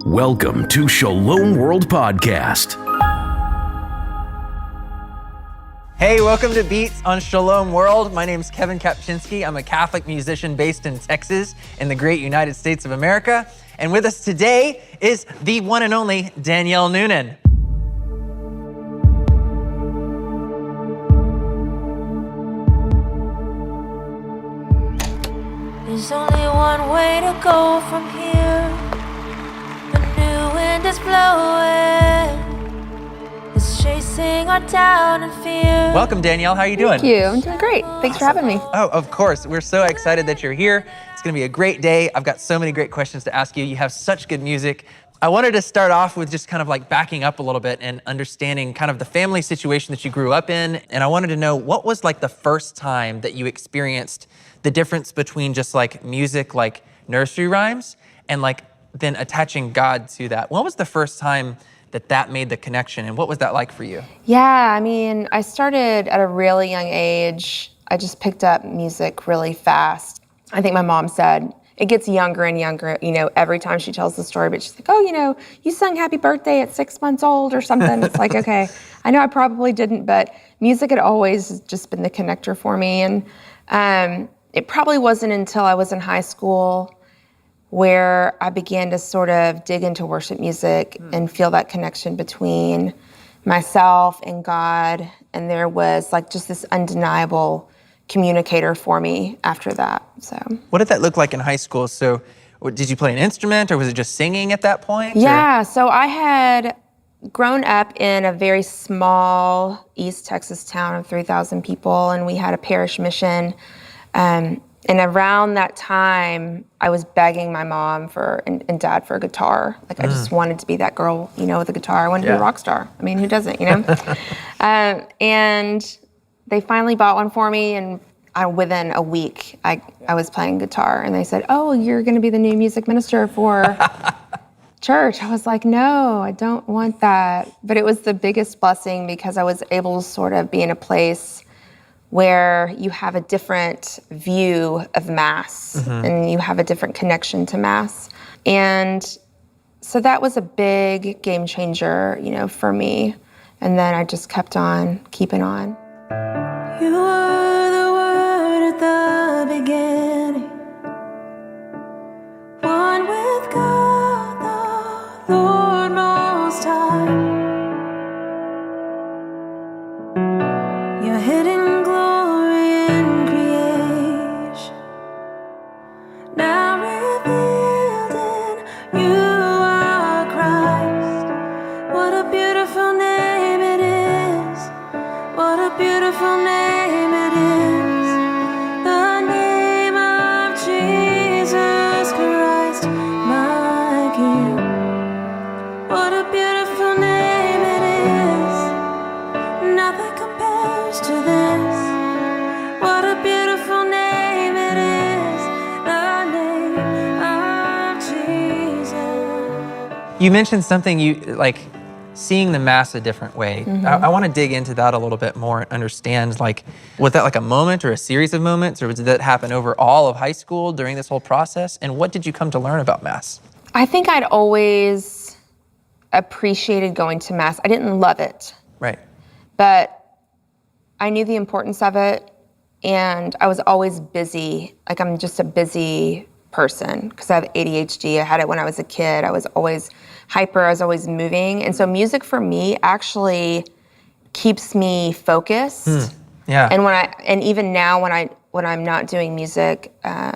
Welcome to Shalom World Podcast. Hey, welcome to Beats on Shalom World. My name's Kevin Kapchinski. I'm a Catholic musician based in Texas in the great United States of America. And with us today is the one and only Danielle Noonan. There's only one way to go from here. A new wind is blowing. It's chasing our doubt and fear. Welcome, Danielle. How are you doing? Thank you. I'm doing great. Thanks for having me. Oh, of course. We're so excited that you're here. It's going to be a great day. I've got so many great questions to ask you. You have such good music. I wanted to start off with just kind of like backing up a little bit and understanding kind of the family situation that you grew up in. And I wanted to know, what was like the first time that you experienced the difference between just like music, like nursery rhymes, and like then attaching God to that? When was the first time that made the connection, and what was that like for you? Yeah, I mean, I started at a really young age. I just picked up music really fast. I think my mom said it gets younger and younger, every time she tells the story, but she's like, oh, you sung Happy Birthday at 6 months old or something. It's like, okay, I know I probably didn't, but music had always just been the connector for me. And it probably wasn't until I was in high school where I began to sort of dig into worship music and feel that connection between myself and God. And there was like just this undeniable communicator for me after that. So, what did that look like in high school? So did you play an instrument, or was it just singing at that point? Yeah, so I had grown up in a very small East Texas town of 3,000 people, and we had a parish mission. And around that time, I was begging my mom and dad for a guitar. Like, I just wanted to be that girl, with a guitar. I wanted to be a rock star. I mean, who doesn't, And they finally bought one for me, and within a week, I was playing guitar. And they said, oh, you're going to be the new music minister for church. I was like, no, I don't want that. But it was the biggest blessing because I was able to sort of be in a place where you have a different view of Mass and you have a different connection to Mass. And so that was a big game changer, for me. And then I just kept on keeping on. You were the Word at the beginning, one with God, the Lord Most High. Your hidden beautiful name it is, the name of Jesus Christ, my King. What a beautiful name it is, nothing compares to this. What a beautiful name it is, the name of Jesus. You mentioned something seeing the Mass a different way. I want to dig into that a little bit more and understand, was that like a moment or a series of moments, or did that happen over all of high school during this whole process? And what did you come to learn about Mass? I think I'd always appreciated going to Mass. I didn't love it. Right. But I knew the importance of it, and I was always busy. Like, I'm just a busy person because I have ADHD. I had it when I was a kid. I was always hyper, I was always moving. And so music for me actually keeps me focused. Yeah. And even now when I'm not doing music and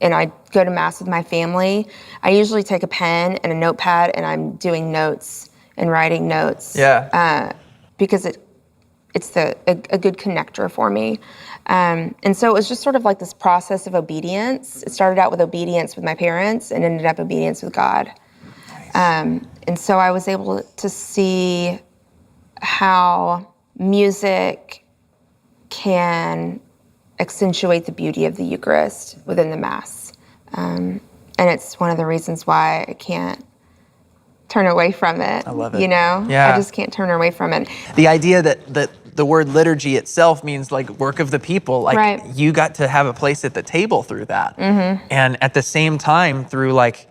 I go to Mass with my family, I usually take a pen and a notepad and I'm doing notes and writing notes. Yeah. Because it's a good connector for me. And so it was just sort of like this process of obedience. It started out with obedience with my parents and ended up obedience with God. And so I was able to see how music can accentuate the beauty of the Eucharist within the Mass. And it's one of the reasons why I can't turn away from it. I love it. I just can't turn away from it. The idea that the word liturgy itself means like work of the people. Like right. You got to have a place at the table through that. And at the same time, through like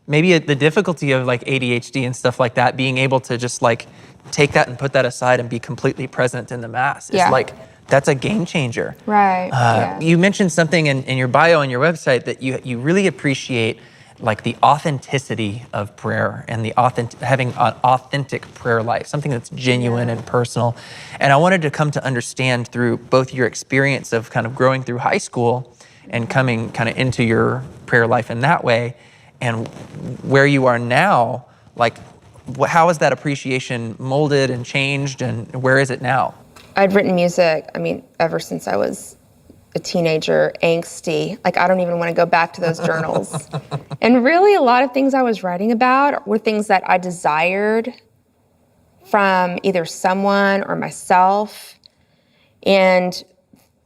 maybe the difficulty of like ADHD and stuff like that, being able to just like take that and put that aside and be completely present in the Mass is like, that's a game changer. Right. You mentioned something in your bio on your website that you really appreciate like the authenticity of prayer and the having an authentic prayer life, something that's genuine and personal. And I wanted to come to understand through both your experience of kind of growing through high school and coming kind of into your prayer life in that way, and where you are now, like how has that appreciation molded and changed, and where is it now? I'd written music, ever since I was a teenager, angsty. Like, I don't even want to go back to those journals. And really, a lot of things I was writing about were things that I desired from either someone or myself. And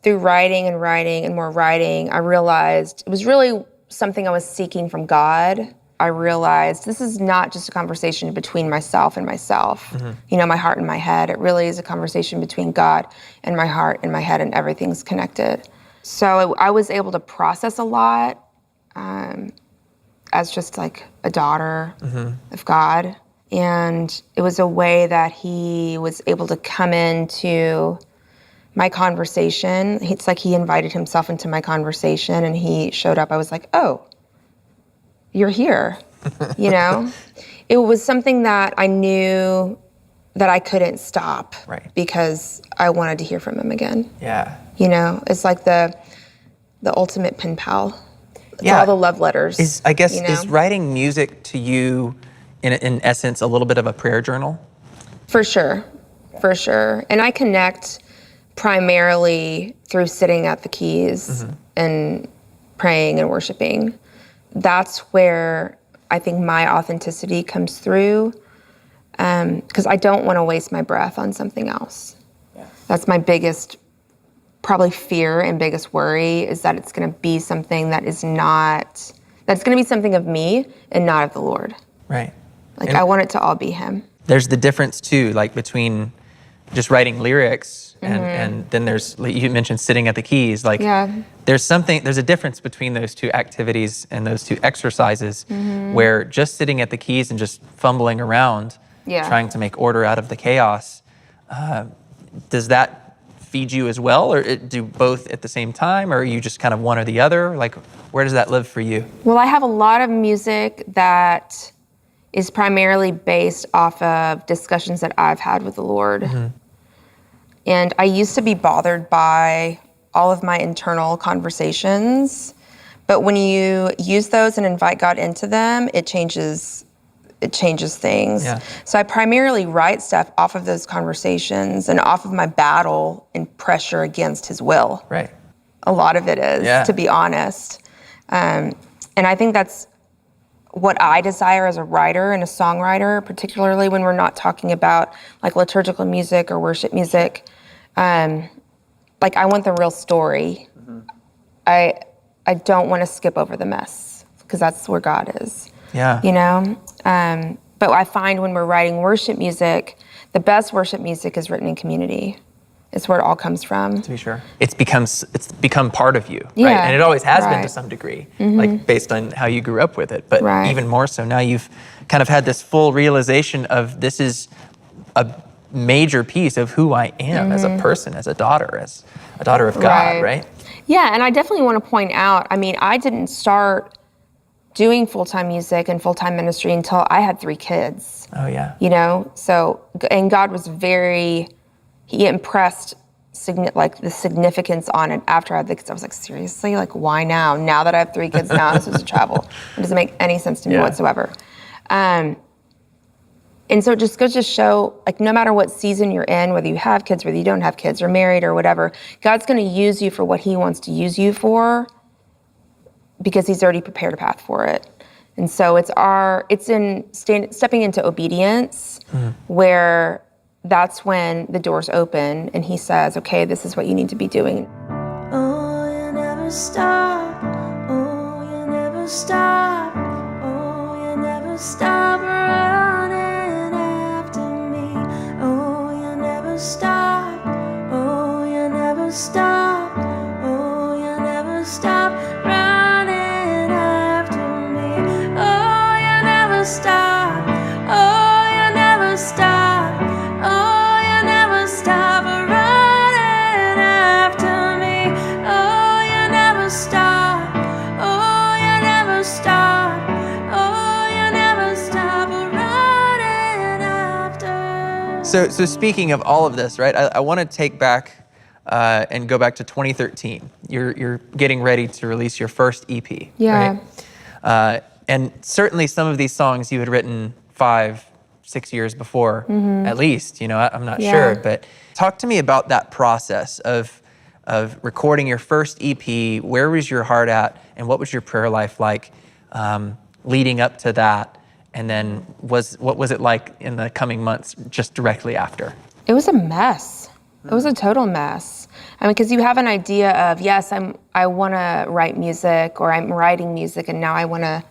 through writing and more writing, I realized it was really something I was seeking from God. I realized this is not just a conversation between myself and myself, my heart and my head. It really is a conversation between God and my heart and my head, and everything's connected. So I was able to process a lot as just like a daughter of God. And it was a way that he was able to come into my conversation. It's like he invited himself into my conversation and he showed up. I was like, oh, you're here, It was something that I knew that I couldn't stop because I wanted to hear from him again. Yeah. It's like the ultimate pen pal. It's all the love letters. Is writing music to you, in essence, a little bit of a prayer journal? For sure. And I connect primarily through sitting at the keys and praying and worshiping. That's where I think my authenticity comes through, because I don't want to waste my breath on something else. Yeah. That's my biggest probably fear and biggest worry, is that it's going to be something that's going to be something of me and not of the Lord. Right. Like, I want it to all be him. There's the difference too, like between just writing lyrics and then there's, like you mentioned, sitting at the keys. Like, there's a difference between those two activities and those two exercises, where just sitting at the keys and just fumbling around, trying to make order out of the chaos, does that feed you as well, or do both at the same time, or are you just kind of one or the other? Like, where does that live for you? Well, I have a lot of music that is primarily based off of discussions that I've had with the Lord. And I used to be bothered by all of my internal conversations, but when you use those and invite God into them, it changes things. Yeah. So I primarily write stuff off of those conversations and off of my battle and pressure against his will. Right. A lot of it is, to be honest. And I think that's what I desire as a writer and a songwriter, particularly when we're not talking about like liturgical music or worship music. Like, I want the real story. I don't want to skip over the mess, because that's where God is. Yeah. But I find when we're writing worship music, the best worship music is written in community. It's where it all comes from. To be sure. It's become part of you, right? And it always has been to some degree, like based on how you grew up with it. But even more so, now you've kind of had this full realization of, this is a major piece of who I am as a person, as a daughter of God, right? Yeah, and I definitely want to point out, I didn't start doing full-time music and full-time ministry until I had 3 kids. Oh, yeah. So, and God was he impressed the significance on it after I had the kids. I was like, seriously? Like, why now? Now that I have 3 kids now, I'm supposed to travel. It doesn't make any sense to me whatsoever. And so it just goes to show, like, no matter what season you're in, whether you have kids, whether you don't have kids, or married or whatever, God's going to use you for what he wants to use you for, because he's already prepared a path for it. And so it's in stepping into obedience, where that's when the doors open and he says, okay, this is what you need to be doing. Oh, you never stop. Oh, you never stop. Oh, you never stop running after me. Oh, you never stop. Oh, you never stop. Oh, you never stop running after me. Oh, you So speaking of all of this, right, I want to take back and go back to 2013. You're getting ready to release your first EP, Yeah. right? And certainly some of these songs you had written 5-6 years before, at least, I'm not sure. But talk to me about that process of recording your first EP. Where was your heart at, and what was your prayer life like leading up to that? And then what was it like in the coming months just directly after? It was a mess. It was a total mess. I mean, because you have an idea of, yes, I want to write music, or I'm writing music, and now I want to,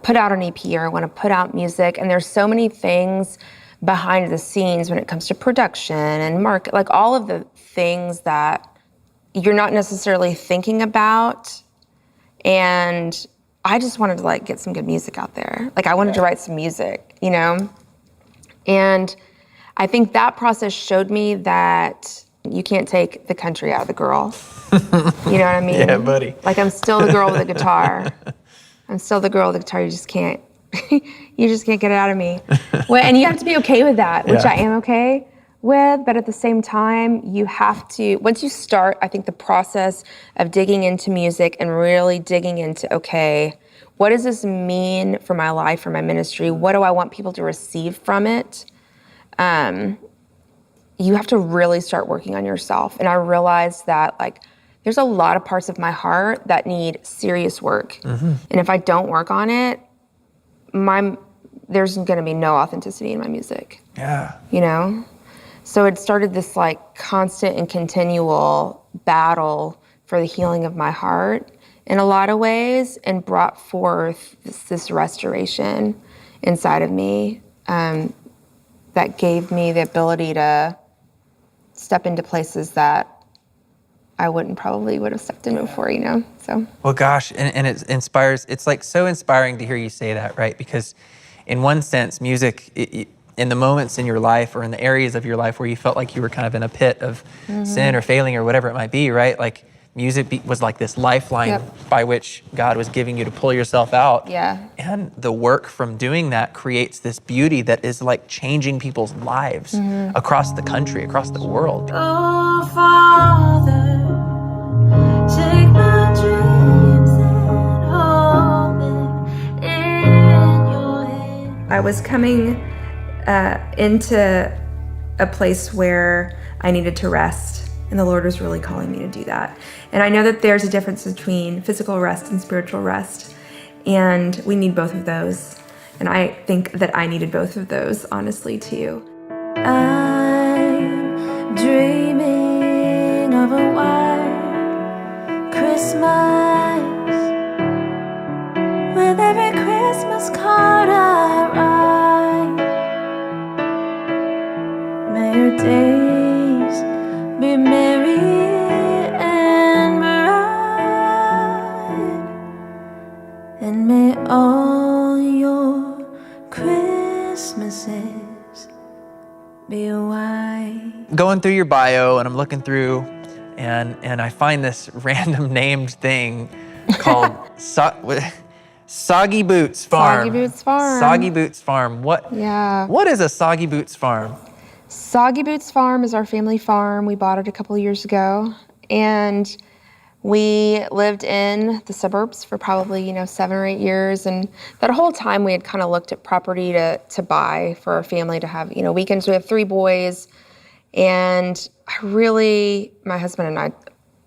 put out an EP, or I want to put out music. And there's so many things behind the scenes when it comes to production and market, like all of the things that you're not necessarily thinking about. And I just wanted to get some good music out there. I wanted to write some music, And I think that process showed me that you can't take the country out of the girl. You know what I mean? Yeah, buddy. I'm still the girl with the guitar. I'm still the girl with the guitar. You just can't get it out of me. And you have to be okay with that, which I am okay with. But at the same time, you have to, once you start, I think the process of digging into music and really digging into, okay, what does this mean for my life, for my ministry? What do I want people to receive from it? You have to really start working on yourself. And I realized that there's a lot of parts of my heart that need serious work. And if I don't work on it, there's gonna be no authenticity in my music. Yeah. So it started this constant and continual battle for the healing of my heart in a lot of ways, and brought forth this restoration inside of me that gave me the ability to step into places that I would have stepped in before, so. Well, gosh, and it inspires, it's so inspiring to hear you say that, right? Because in one sense, music, in the moments in your life or in the areas of your life where you felt like you were kind of in a pit of sin or failing or whatever it might be, right? Music was this lifeline by which God was giving you to pull yourself out. Yeah. And the work from doing that creates this beauty that is changing people's lives across the country, across the world. Oh, Father, take my dreams and hold them in your hand. I was coming into a place where I needed to rest. And the Lord was really calling me to do that. And I know that there's a difference between physical rest and spiritual rest. And we need both of those. And I think that I needed both of those, honestly, too. I'm dreaming of a white Christmas, with every Christmas card I write. May your days be merry and bright, and may all your Christmases be white. Going through your bio, and I'm looking through, and I find this random named thing called Soggy Boots Farm. Soggy Boots Farm. Soggy Boots Farm. What is a Soggy Boots Farm? Soggy Boots Farm is our family farm. We bought it a couple of years ago, and we lived in the suburbs for probably 7 or 8 years. And that whole time we had kind of looked at property to buy for our family to have weekends. We have 3 boys, and my husband and I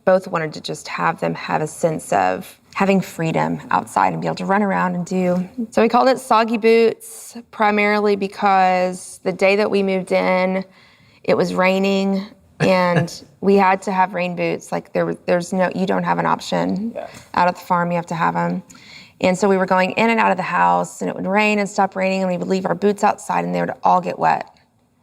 both wanted to just have them have a sense of having freedom outside and be able to run around and do. So we called it Soggy Boots, primarily because the day that we moved in, it was raining, and we had to have rain boots. You don't have an option out at the farm, you have to have them. And so we were going in and out of the house, and it would rain and stop raining, and we would leave our boots outside, and they would all get wet,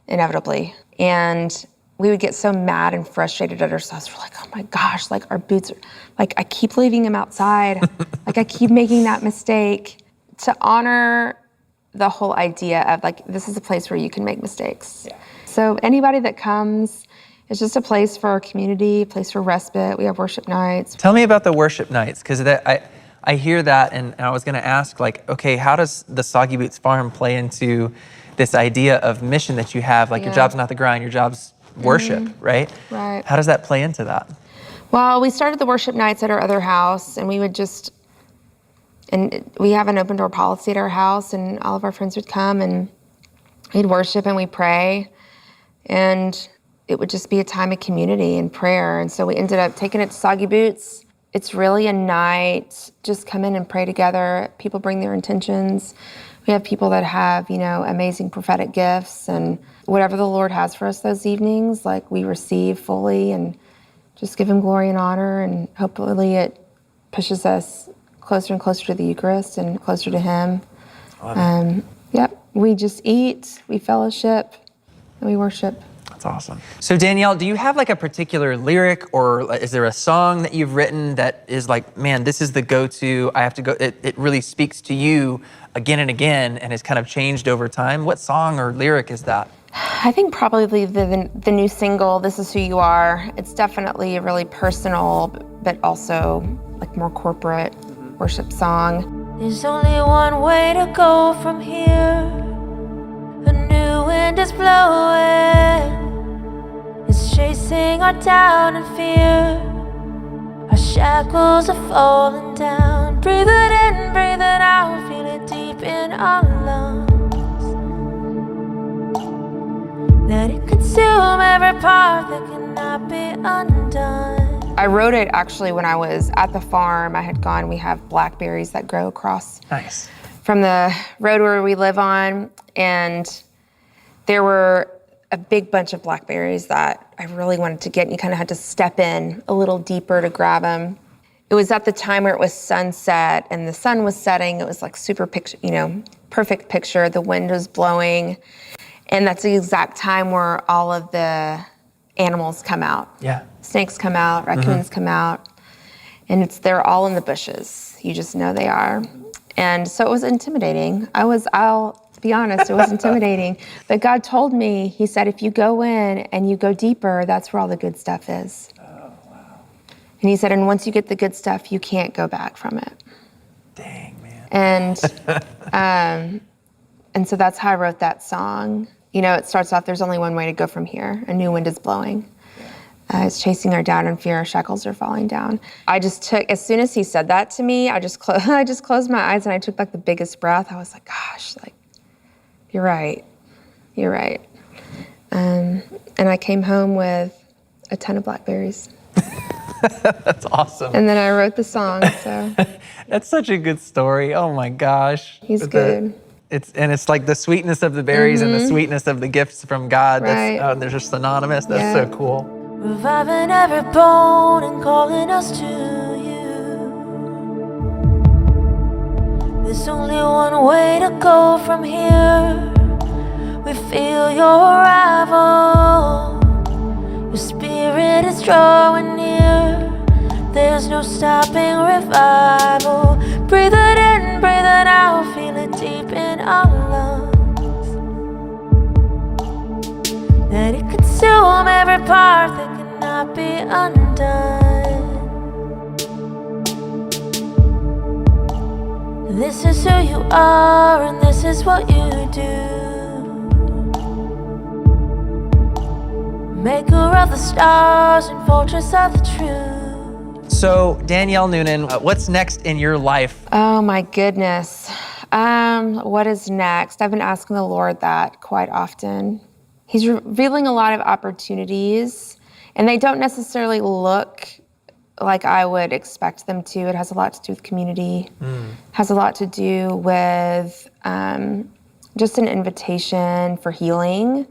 inevitably. And we would get so mad and frustrated at ourselves. We're like, oh my gosh, our boots are, I keep leaving them outside. I keep making that mistake. To honor the whole idea of this is a place where you can make mistakes. Yeah. So anybody that comes, it's just a place for our community, a place for respite. We have worship nights. Tell me about the worship nights, because I hear that, and I was gonna ask, okay, how does the Soggy Boots Farm play into this idea of mission that you have, like your job's not the grind, your job's worship, right? Right. How does that play into that? Well, we started the worship nights at our other house, and we would we have an open door policy at our house, and all of our friends would come and we'd worship and we pray, and it would just be a time of community and prayer. And so we ended up taking it to Soggy Boots. It's really a night, just come in and pray together. People bring their intentions. We have people that have, amazing prophetic gifts, and whatever the Lord has for us those evenings, like we receive fully and just give him glory and honor, and hopefully it pushes us closer and closer to the Eucharist and closer to him. Yep, we just eat, we fellowship, and we worship. That's awesome. So Danielle, do you have like a particular lyric, or is there a song that you've written that is like, man, this is the go-to, I have to go, it really speaks to you again and again and has kind of changed over time? What song or lyric is that? I think probably the new single, This Is Who You Are. It's definitely a really personal, but also like more corporate worship song. There's only one way to go from here. A new wind is blowing. It's chasing our doubt and fear. Our shackles are falling down. Breathe it in, breathe it out. Feel it deep in our lungs. Let it consume every part that cannot be undone. I wrote it actually when I was at the farm. I had gone, we have blackberries that grow across from the road where we live on, and there were a big bunch of blackberries that I really wanted to get, and you kind of had to step in a little deeper to grab them. It was at the time where it was sunset and the sun was setting. It was like super picture, perfect picture. The wind was blowing, and that's the exact time where all of the animals come out. Yeah. Snakes come out, raccoons come out, and they're all in the bushes. You just know they are. And so it was intimidating. I'll be honest, it was intimidating. But God told me, he said, if you go in and you go deeper, that's where all the good stuff is. Oh, wow. And he said, and once you get the good stuff, you can't go back from it. Dang, man. And so that's how I wrote that song. It starts off, there's only one way to go from here. A new wind is blowing. It's chasing our doubt and fear. Our shackles are falling down. I just took, as soon as he said that to me, I just closed my eyes and I took like the biggest breath. I was like, gosh, like, you're right. You're right. And I came home with a ton of blackberries. That's awesome. And then I wrote the song, so. That's such a good story. Oh my gosh. He's good. It's like the sweetness of the berries and the sweetness of the gifts from God. Right. They're just synonymous. That's so cool. Reviving every bone and calling us to you. There's only one way to go from here. We feel your arrival. Your spirit is drawing near. There's no stopping revival. Breathe it in, breathe it out. Feel it deep in our lungs. Let it consume every part that cannot be undone. This is who you are, and this is what you do. Maker of the stars and fortress of the truth. So, Danielle Noonan, what's next in your life? Oh my goodness. What is next? I've been asking the Lord that quite often. He's revealing a lot of opportunities, and they don't necessarily look like I would expect them to. It has a lot to do with community, has a lot to do with just an invitation for healing,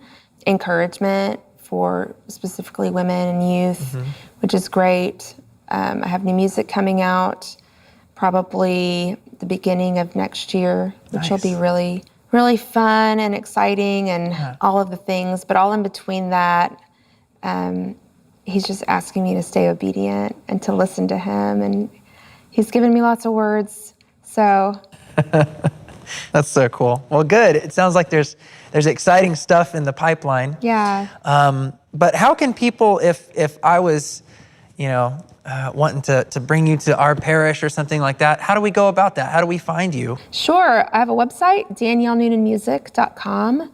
encouragement for specifically women and youth, which is great. I have new music coming out probably the beginning of next year, which will be really, really fun and exciting and all of the things. But all in between that, he's just asking me to stay obedient and to listen to him. And he's given me lots of words, so. That's so cool. Well, good. It sounds like there's exciting stuff in the pipeline. Yeah. But how can people, if I was, wanting to bring you to our parish or something like that, how do we go about that? How do we find you? Sure. I have a website, DanielleNoonanMusic.com.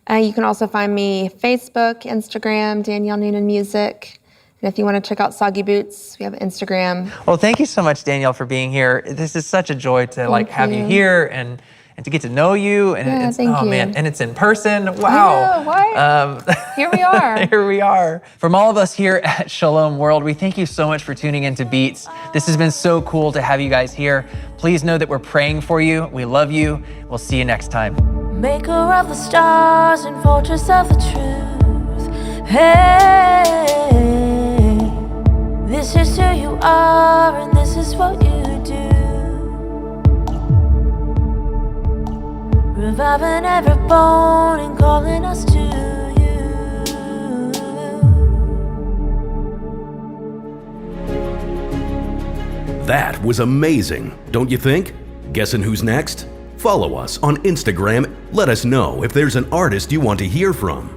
You can also find me Facebook, Instagram, Danielle Noonan Music. And if you want to check out Soggy Boots, we have Instagram. Well, thank you so much, Danielle, for being here. This is such a joy to have you here and to get to know you. And thank you. Man, and it's in person. Wow. I know, Here we are. Here we are. From all of us here at Shalom World, we thank you so much for tuning into Beats. This has been so cool to have you guys here. Please know that we're praying for you. We love you. We'll see you next time. Maker of the stars and fortress of the truth. Hey, this is who you are and this is what you do. Reviving every bone and calling us to you. That was amazing, don't you think? Guessing who's next? Follow us on Instagram. Let us know if there's an artist you want to hear from.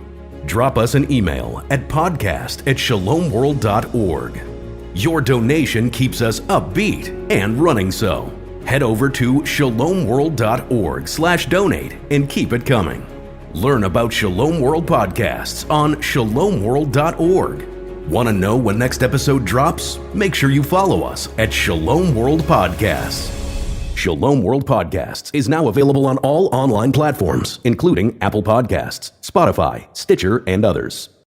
Drop us an email at podcast@shalomworld.org. Your donation keeps us upbeat and running so. Head over to shalomworld.org/donate and keep it coming. Learn about Shalom World podcasts on shalomworld.org. Want to know when next episode drops? Make sure you follow us at Shalom World Podcasts. Shalom World Podcasts is now available on all online platforms, including Apple Podcasts, Spotify, Stitcher, and others.